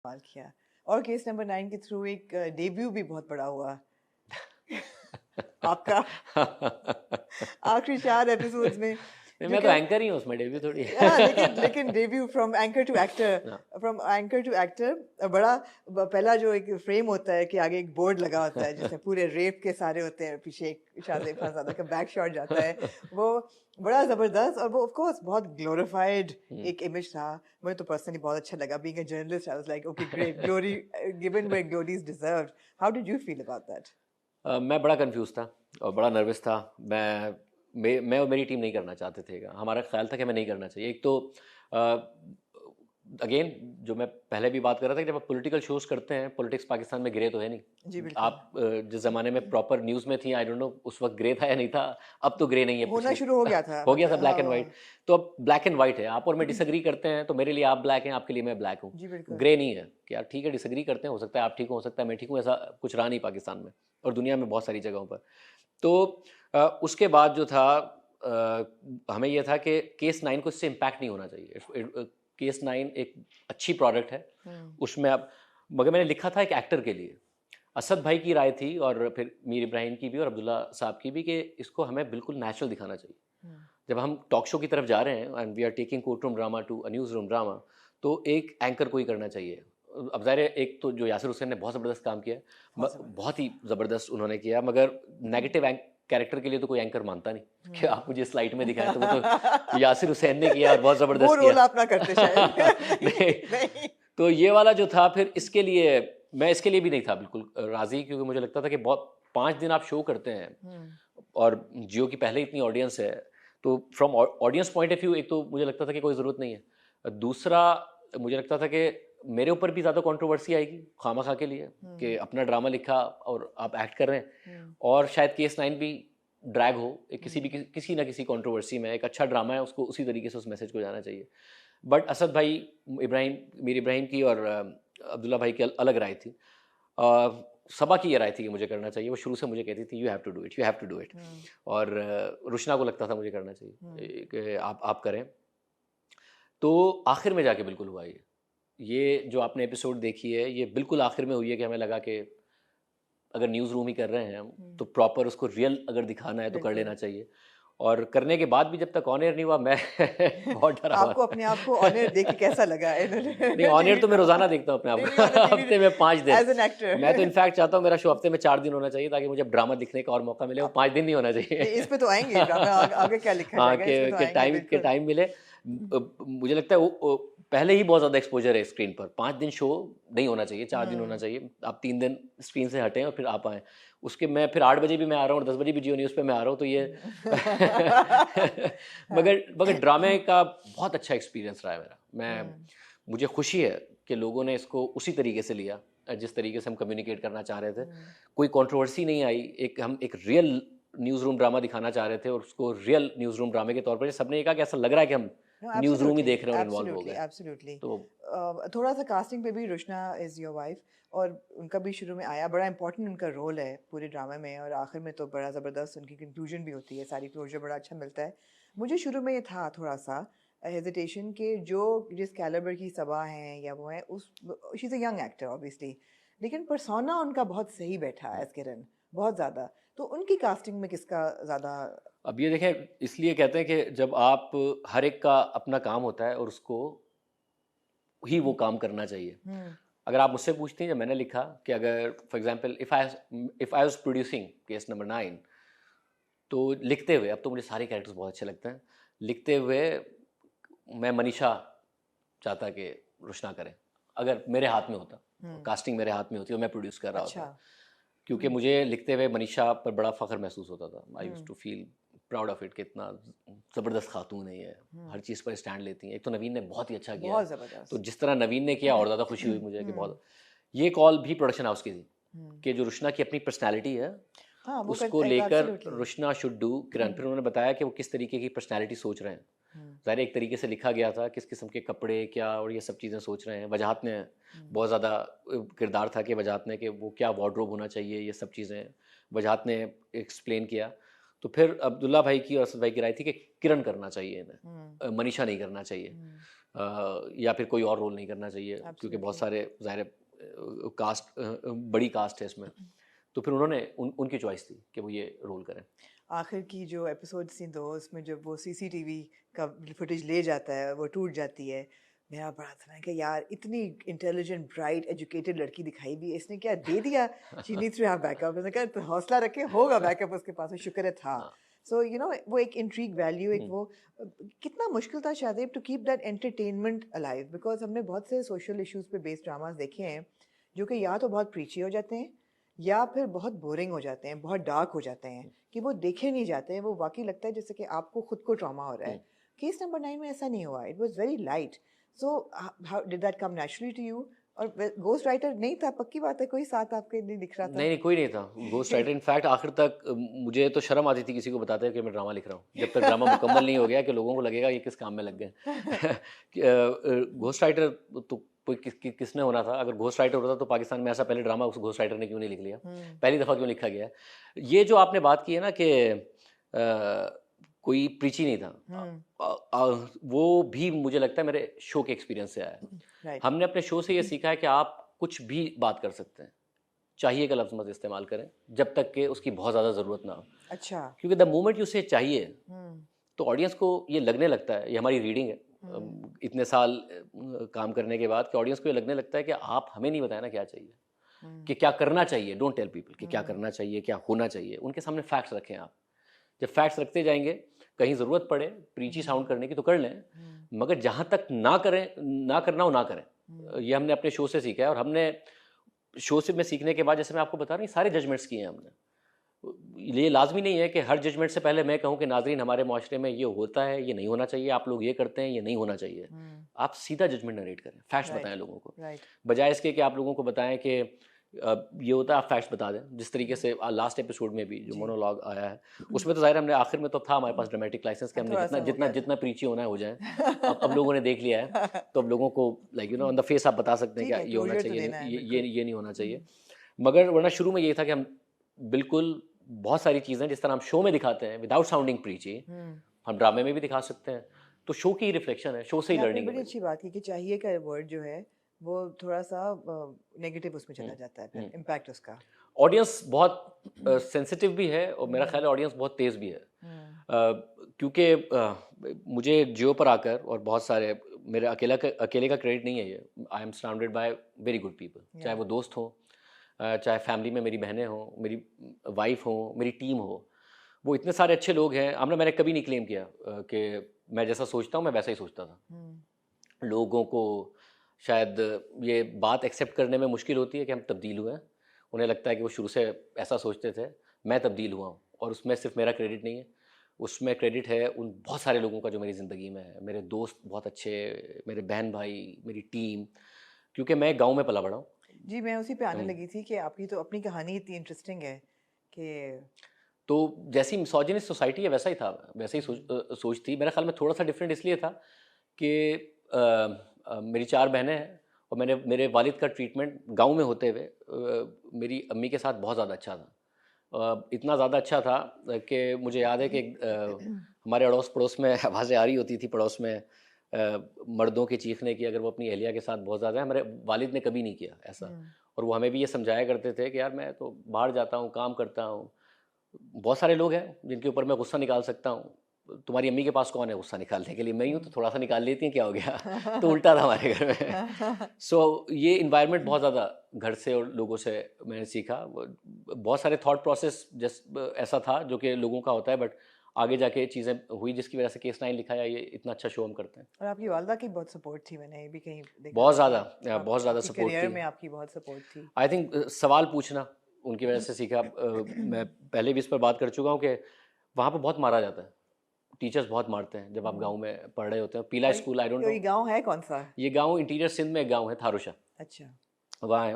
कमाल किया। और केस नंबर 9 के थ्रू एक डेब्यू भी बहुत बड़ा हुआ आपका आखिरी 4 एपिसोड्स में, नहीं, जो मैं तो कि एंकर ही हूँ उसमें, डेब्यू थोड़ी हाँ, लेकिन है। लेकिन debut from anchor to actor, हाँ। फ्रॉम एंकर टू एक्टर बड़ा पहला जो एक फ्रेम होता है कि आगे एक बोर्ड लगा होता है जिसमें पूरे रेप के सारे होते हैं, पीछे एक शाहज़ेब खानज़ादा का बैक शॉट जाता है, वो बड़ा ज़बरदस्त। और वो ऑफ कोर्स बहुत ग्लोरीफाइड एक इमेज था। मुझे तो पर्सनली बहुत अच्छा लगा। Being a journalist I was like okay great, glory given where glory is deserved. How did you feel about that? मैं बड़ा कंफ्यूज था और बड़ा नर्वस था। मैं और मेरी टीम नहीं करना चाहते थे। हमारा ख्याल था कि हमें नहीं करना चाहिए। एक तो अगेन जो मैं पहले भी बात कर रहा था कि जब आप पॉलिटिकल शोज करते हैं, पॉलिटिक्स पाकिस्तान में ग्रे तो है जी नहीं। बिल्कुल। आप जिस ज़माने में प्रॉपर न्यूज़ में थी, आई डोंट नो उस वक्त ग्रे था या नहीं था। अब तो ग्रे नहीं है, होना पिछली शुरू हो गया था हो गया था मतलब, हाँ ब्लैक एंड वाइट। तो अब ब्लैक एंड वाइट है। आप और मैं डिसएग्री करते हैं तो मेरे लिए आप ब्लैक हैं, आपके लिए मैं ब्लैक हूँ। जी बिल्कुल। ग्रे नहीं है कि यार ठीक है, डिसएग्री करते हैं, हो सकता है आप ठीक हो सकता है मैं ठीक हूँ। ऐसा कुछ रहा नहीं पाकिस्तान में और दुनिया में बहुत सारी जगहों पर। तो उसके बाद जो था, हमें यह था कि केस 9 को इससे इम्पैक्ट नहीं होना चाहिए। केस 9 एक अच्छी प्रोडक्ट है, उसमें अब मगर मैंने लिखा था एक एक्टर के लिए। असद भाई की राय थी और फिर मीर इब्राहिम की भी और अब्दुल्ला साहब की भी कि इसको हमें बिल्कुल नेचुरल दिखाना चाहिए। जब हम टॉक शो की तरफ जा रहे हैं and we are taking court room drama to a news room drama, तो एक एंकर को ही करना चाहिए। अब ज़ाहिर है, एक तो जो यासिर हुसैन ने बहुत ज़बरदस्त काम किया, बहुत ज़बरदस्त। बहुत ही ज़बरदस्त उन्होंने किया, मगर नेगेटिव कैरेक्टर के लिए तो कोई एंकर मानता नहीं कि आप मुझे स्लाइड में दिखाएं। तो वो तो यासिर हुसैन ने किया और बहुत वो ज़बरदस्त किया। रोल आप ना करते शायद। नहीं, नहीं, नहीं। तो ये वाला जो था, फिर इसके लिए मैं इसके लिए भी नहीं था बिल्कुल राज़ी, क्योंकि मुझे लगता था कि बहुत 5 दिन आप शो करते हैं और जियो की पहले इतनी ऑडियंस है, तो from audience point of view एक तो मुझे लगता था कि कोई ज़रूरत नहीं है। दूसरा, मुझे लगता था कि मेरे ऊपर भी ज़्यादा कंट्रोवर्सी आएगी खामखा के लिए कि अपना ड्रामा लिखा और आप एक्ट कर रहे हैं, और शायद केस 9 भी ड्रैग हो एक किसी ना किसी कंट्रोवर्सी में। एक अच्छा ड्रामा है, उसको उसी तरीके से उस मैसेज को जाना चाहिए। बट असद भाई, इब्राहिम, मीर इब्राहिम की और अब्दुल्ला भाई की अलग राय थी। सबा की ये राय थी कि मुझे करना चाहिए। वो शुरू से मुझे कहती थी you have to do it, you have to do it. और रुशना को लगता था मुझे करना चाहिए कि आप करें। तो आखिर में जाके बिल्कुल हुआ ये जो आपने एपिसोड देखी है, ये बिल्कुल आखिर में हुई है कि हमें लगा कि अगर न्यूज़ रूम ही कर रहे हैं हम, तो प्रॉपर उसको रियल अगर दिखाना है तो कर बिल्कुल। लेना चाहिए। और करने के बाद भी जब तक ऑन एयर नहीं हुआ, मैं बहुत डरा हुआ आपको अपने आप को ऑनर देख के कैसा लगा नहीं, ऑन एयर टीवी तो मैं ड्रामा? रोजाना देखता हूँ अपने नहीं आप नहीं, को। ऑन टीवी हफ्ते में 5 दिन। एज एन मैं तो एक्टर। इनफैक्ट चाहता हूँ मेरा शो हफ्ते में 4 दिन होना चाहिए, ताकि मुझे ड्रामा दिखने का और मौका मिले। वो 5 दिन नहीं होना चाहिए। नहीं, इस पे तो आएंगे ड्रामा, आगे क्या लिखा हाँ, जाएगा, इस पे तो के आएंगे बिल्कुल। टाइम मिले। मुझे लगता है वो पहले ही बहुत ज़्यादा एक्सपोजर है स्क्रीन पर। 5 दिन शो नहीं होना चाहिए, 4 दिन होना चाहिए। आप 3 दिन स्क्रीन से हटें और फिर आप आएँ। उसके मैं फिर 8 बजे भी मैं आ रहा हूँ और 10 बजे भी जियो न्यूज़ पे मैं आ रहा हूँ, तो ये हाँ। मगर ड्रामे का बहुत अच्छा एक्सपीरियंस रहा है मेरा। मुझे खुशी है कि लोगों ने इसको उसी तरीके से लिया जिस तरीके से हम कम्युनिकेट करना चाह रहे थे। कोई कंट्रोवर्सी नहीं आई। हम एक रियल न्यूज़ रूम ड्रामा दिखाना चाह रहे थे और उसको रियल न्यूज़ रूम ड्रामे के तौर पर सबने ये कहा कि ऐसा लग रहा है कि हम No, न्यूज़ रूम ही absolutely, देख रहे हैं और इन्वॉल्व हो absolutely, गए। absolutely. तो थोड़ा सा कास्टिंग पे भी, रुशना इज़ योर वाइफ और उनका भी शुरू में आया, बड़ा इंपॉर्टेंट उनका रोल है पूरे ड्रामे में, और आखिर में तो बड़ा ज़बरदस्त उनकी कंक्लूजन भी होती है, सारी क्लोजर बड़ा अच्छा मिलता है। मुझे शुरू में ये था थोड़ा सा हेजिटेशन के जो जिस कैलिबर की सबा हैं या वो हैं, उस she is a young actor obviously, लेकिन पर्सोना उनका बहुत सही बैठा है एज किरण, बहुत ज़्यादा। तो उनकी कास्टिंग में किसका ज़्यादा? अब ये देखें, इसलिए कहते हैं कि जब आप हर एक का अपना काम होता है और उसको ही वो काम करना चाहिए। अगर आप मुझसे पूछती हैं, जब मैंने लिखा कि अगर for example if I was producing case number 9, तो लिखते हुए, अब तो मुझे सारे कैरेक्टर्स बहुत अच्छे लगते हैं, लिखते हुए मैं मनीषा चाहता कि रुशना करें। अगर मेरे हाथ में होता, कास्टिंग मेरे हाथ में होती और मैं प्रोड्यूस कर रहा अच्छा। होता, क्योंकि मुझे लिखते हुए मनीषा पर बड़ा फ़ख्र महसूस होता था। I used to feel proud of it कि इतना ज़बरदस्त खातून है ये, हर चीज़ पर स्टैंड लेती हैं। एक तो नवीन ने बहुत ही अच्छा किया है, बहुत तो ज़बरदस्त। जिस तरह नवीन ने किया और ज़्यादा खुशी हुई मुझे कि बहुत। ये कॉल भी प्रोडक्शन हाउस की थी कि जो रुशना की अपनी पर्सनैलिटी है, हाँ, वो उसको करता लेकर एब्सोल्युटली। रुशना शुड डू किरण। फिर उन्होंने बताया कि वो किस तरीके की पर्सनैलिटी सोच रहे हैं। ज़ाहिर एक तरीके से लिखा गया था किस किस्म के कपड़े क्या और ये सब चीज़ें सोच रहे हैं। वजाहत ने बहुत ज़्यादा किरदार था कि वजाहत ने कि वो क्या वार्डरोब होना चाहिए, ये सब चीज़ें वजाहत ने एक्सप्लेन किया। तो फिर अब्दुल्ला भाई की और असद भाई की राय थी कि किरण करना चाहिए इन्हें, मनीषा नहीं करना चाहिए। या फिर कोई और रोल नहीं करना चाहिए क्योंकि बहुत सारे ज़ाहिर कास्ट बड़ी कास्ट है इसमें। तो फिर उन्होंने उनकी चॉइस थी कि वो ये रोल करें। आखिर की जो एपिसोड थी दो, उसमें जब वो सीसीटीवी का फुटेज ले जाता है, वो टूट जाती है, मेरा बड़ा था कि यार इतनी इंटेलिजेंट ब्राइट एजुकेटेड लड़की दिखाई भी है, इसने क्या दे दिया। She needs to have backup. मैंने कहा तो हौसला रखे, होगा बैकअप उसके पास, शुक्र है था। हाँ। सो यू नो वो एक इंट्रीग वैल्यू, एक वो कितना मुश्किल था शायद to keep that entertainment alive, because हमने बहुत से सोशल इश्यूज पे बेस्ड ड्रामास देखे हैं जो कि या तो बहुत प्रीची हो जाते हैं या फिर बहुत बोरिंग हो जाते हैं, बहुत डार्क हो जाते हैं कि वो देखे नहीं जाते हैं। वो वाकई लगता है जैसे कि आपको खुद को ट्रॉमा हो रहा है। केस नंबर 9 में ऐसा नहीं हुआ, it was very light. So how did that come naturally to you? और घोस्ट राइटर नहीं था, पक्की बात है, कोई साथ आपके नहीं दिख रहा था? नहीं, कोई नहीं था घोस्ट राइटर। इनफैक्ट आखिर तक मुझे तो शर्म आती थी किसी को बताते हुए कि मैं ड्रामा लिख रहा हूँ, जब तक ड्रामा मुकम्मल नहीं हो गया कि लोगों को लगेगा ये किस काम में लग गए। घोस्ट राइटर तो कोई किसने होना था? अगर घोस्ट राइटर होता तो पाकिस्तान में ऐसा पहले ड्रामा उस घोस्ट राइटर ने क्यों नहीं लिख लिया, पहली दफ़ा क्यों लिखा गया? ये जो आपने बात की है ना कि कोई प्रीची नहीं था, वो भी मुझे लगता है मेरे शो के एक्सपीरियंस से आया है। राइट। हमने अपने शो से ये सीखा है कि आप कुछ भी बात कर सकते हैं, चाहिए का लफ्ज़ मत इस्तेमाल करें जब तक कि उसकी बहुत ज़्यादा ज़रूरत ना हो। अच्छा। क्योंकि द मोमेंट यू से चाहिए तो ऑडियंस को ये लगने लगता है, ये हमारी रीडिंग है इतने साल काम करने के बाद, कि ऑडियंस को ये लगने लगता है कि आप हमें नहीं बताया ना क्या चाहिए, कि क्या करना चाहिए। डोंट टेल पीपल कि क्या करना चाहिए, क्या होना चाहिए। उनके सामने फैक्ट्स रखें आप। जब फैक्ट्स रखते जाएंगे, कहीं ज़रूरत पड़े प्रीची साउंड करने की तो कर लें, मगर जहाँ तक ना करें, ना करना हो ना करें। ये हमने अपने शो से सीखा है। और हमने शो से में सीखने के बाद, जैसे मैं आपको बता रहा हूँ, सारे जजमेंट्स किए हैं हमने। ये लाजमी नहीं है कि हर जजमेंट से पहले मैं कहूँ कि नाजरीन हमारे माशरे में ये होता है, ये नहीं होना चाहिए, आप लोग ये करते हैं, ये नहीं होना चाहिए। आप सीधा जजमेंट नरेट करें, फैक्ट्स बताएं लोगों को, बजाय इसके कि आप लोगों को बताएं कि ये होता है, आप फैक्ट्स बता दें। जिस तरीके से लास्ट एपिसोड में भी जो मोनोलॉग आया है, उसमें तो ज़ाहिर हमने आखिर में तो था हमारे पास ड्रामेटिक लाइसेंस कि हमने जितना प्रीची होना है हो जाए। अब लोगों ने देख लिया है, तो अब लोगों को लाइक ऑन द फेस आप बता सकते हैं कि ये होना चाहिए, ये नहीं होना चाहिए। मगर वरना शुरू में ये था कि हम बिल्कुल बहुत सारी चीज़ें जिस तरह हम शो में दिखाते हैं विदाउट साउंडिंग प्रीची, हम ड्रामे में भी दिखा सकते हैं। तो शो की रिफ्लेक्शन है, शो से ही लर्निंग है। बड़ी अच्छी बात की कि चाहिए का वर्ड जो है वो थोड़ा सा नेगेटिव उसमें चला जाता है, फिर इम्पैक्ट उसका। ऑडियंस बहुत सेंसिटिव भी है और मेरा ख्याल है ऑडियंस बहुत तेज़ भी है। क्योंकि मुझे जियो पर आकर, और बहुत सारे, मेरे अकेले का क्रेडिट नहीं है ये, I am surrounded by very good people, चाहे वो दोस्त हों, चाहे फैमिली में मेरी बहनें हों, मेरी वाइफ हो, मेरी टीम हो। वो इतने सारे अच्छे लोग हैं। मैंने कभी नहीं क्लेम किया कि मैं जैसा सोचता हूँ मैं वैसा ही सोचता था। लोगों को शायद ये बात एक्सेप्ट करने में मुश्किल होती है कि हम तब्दील हुए हैं। उन्हें लगता है कि वो शुरू से ऐसा सोचते थे, मैं तब्दील हुआ हूँ। और उसमें सिर्फ मेरा क्रेडिट नहीं है, उसमें क्रेडिट है उन बहुत सारे लोगों का जो मेरी ज़िंदगी में है। मेरे दोस्त बहुत अच्छे, मेरे बहन भाई, मेरी टीम, क्योंकि मैं गाँव में पला बड़ा हूँ। जी, मैं उसी पे आने लगी थी कि आपकी तो अपनी कहानी इतनी इंटरेस्टिंग है कि तो जैसी मिसोजिनिस्ट सोसाइटी है वैसा ही था, वैसे ही सोच थी। मेरा ख्याल में थोड़ा सा डिफरेंट इसलिए था कि मेरी 4 बहनें हैं और मेरे वालिद का ट्रीटमेंट गांव में होते हुए मेरी अम्मी के साथ बहुत ज़्यादा अच्छा था। इतना ज़्यादा अच्छा था कि मुझे याद है कि हमारे अड़ोस पड़ोस में आवाज़ें आ रही होती थी पड़ोस में मर्दों के चीखने की, अगर वो अपनी अहलिया के साथ बहुत ज़्यादा है। मेरे वालिद ने कभी नहीं किया ऐसा। और वो हमें भी ये समझाया करते थे कि यार मैं तो बाहर जाता हूँ, काम करता हूँ, बहुत सारे लोग हैं जिनके ऊपर मैं गुस्सा निकाल सकता हूँ, तुम्हारी अम्मी के पास कौन है गुस्सा निकालने के लिए? मैं ही हूँ, तो थोड़ा सा निकाल लेती हैं, क्या हो गया? तो उल्टा था हमारे घर में। सो ये इन्वायरमेंट बहुत ज़्यादा घर से और लोगों से मैंने सीखा। बहुत सारे थॉट प्रोसेस ऐसा था जो कि लोगों का होता है, बट आगे जाके चीज़ें हुई जिसकी वजह से केस 9 लिखा है, ये इतना अच्छा शो हम करते हैं। और आपकी वालदा की बहुत सपोर्ट थी, मैंने ये भी कहीं देखा। बहुत ज़्यादा सपोर्ट करियर थी। में आपकी बहुत सपोर्ट थी। आई थिंक सवाल पूछना उनकी वजह से सीखा। मैं पहले भी इस पर बात कर चुका हूँ कि वहाँ पर बहुत मारा जाता है, टीचर्स बहुत मारते हैं जब आप गांव में पढ़ रहे होते हैं। पीला स्कूल, आई डोंट नो ये गांव है कौन सा? ये गांव इंटीरियर सिंध में एक गांव है, थारूशा। अच्छा। वहाँ है।